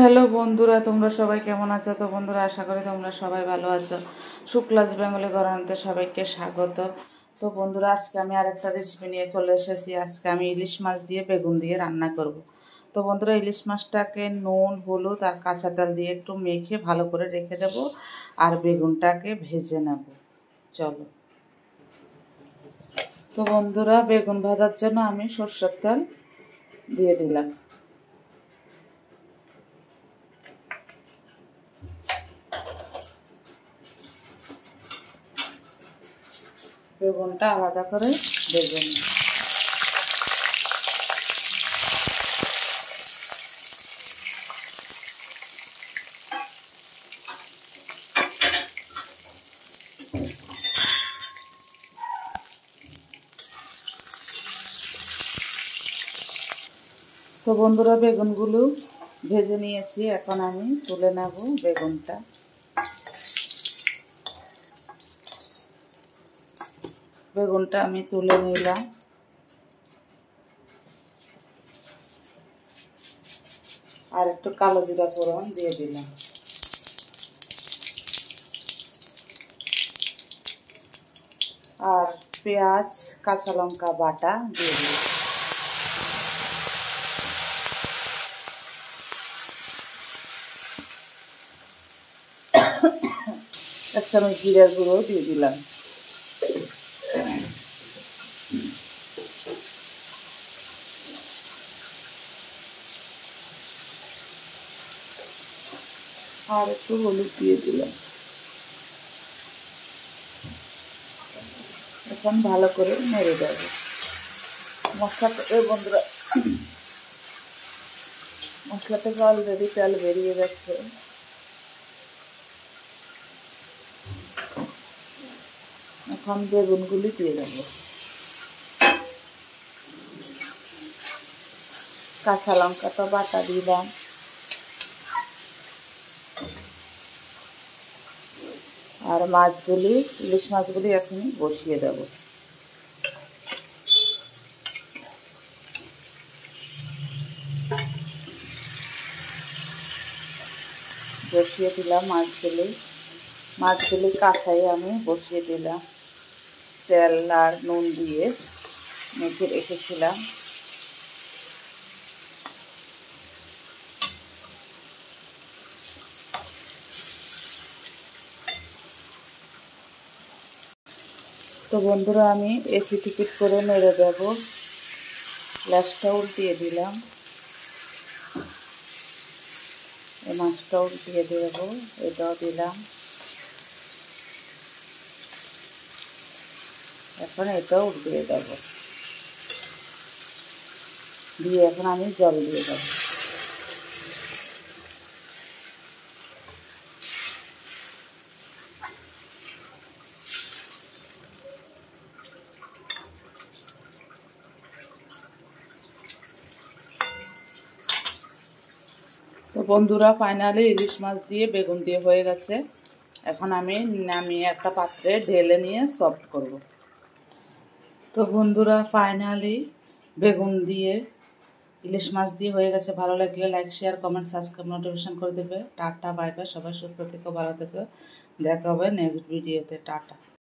Hello বন্ধুরা, তোমরা সবাই কেমন আছো? তো বন্ধুরা, আশা করি তোমরা সবাই ভালো আছো। শুক্লাস বেঙ্গলি ঘরানাতে সবাইকে স্বাগত। তো বন্ধুরা, আজকে আমি আরেকটা রেসিপি নিয়ে চলে এসেছি। আজকে আমি ইলিশ মাছ দিয়ে বেগুন দিয়ে রান্না করব। তো বন্ধুরা, ইলিশ মাছটাকে নুন, হলুদ আর কাঁচা তেল দিয়ে একটু মেখে ভালো করে রেখে দেবো, আর বেগুনটাকে ভেজে নেব। চলো। তো বন্ধুরা, বেগুন ভাজার জন্য আমি সরষের তেল দিয়ে দিলাম। বেগুনটা আলাদা করে বেগুন। তো বন্ধুরা, বেগুনগুলো ভেজে নিয়েছি, এখন আমি তুলে নেব বেগুনটা। বেগুনটা আমি তুলে নিলাম। আর একটু কালো জিরা ফোড়ন দিয়ে দিলাম। আর পেঁয়াজ, কাঁচা লঙ্কা বাটা দিয়ে দিলাম। এক চামচ জিরার গুঁড়ো দিয়ে দিলাম। আর একটু হলুদ দিয়ে দিলাম। এখন ভালো করে নেড়ে দেব মশলাটা। বন্ধুরা, মশলা থেকে অলরেডি তেল বেরিয়ে যাচ্ছে। এখন বেগুনগুলি দিয়ে দেবো। কাঁচা লঙ্কাটা বাটা দিলাম। আর মাছগুলি, ইলিশ মাছগুলি এখনই বসিয়ে দেব। বসিয়ে দিলাম মাছগুলি কাঁচাই আমি বসিয়ে দিলাম। তেল আর নুন দিয়ে মেখে রেখেছিলাম। তো বন্ধুরা, আমি এপিট ওপিট করে নেড়ে দেব। গ্যাসটা উল্টিয়ে দিলাম। এই মাছটা উল্টিয়ে দেব, এটাও দিলাম। এখন এটাও উল্টিয়ে দেব, দিয়ে এখন আমি জল দিয়ে দেব। তো বন্ধুরা, ফাইনালি ইলিশ মাছ দিয়ে বেগুন দিয়ে হয়ে গেছে। এখন আমি নামিয়ে একটা পাত্রে ঢেলে নিয়ে সফট করব। তো বন্ধুরা, ফাইনালি বেগুন দিয়ে ইলিশ মাছ দিয়ে হয়ে গেছে। ভালো লাগলে like, share, comment, subscribe, notification করে দেবে। Tata, bye bye. সবাই সুস্থ থেকো, ভালো থেকো। দেখা হবে নেক্সট ভিডিওতে। টাটা।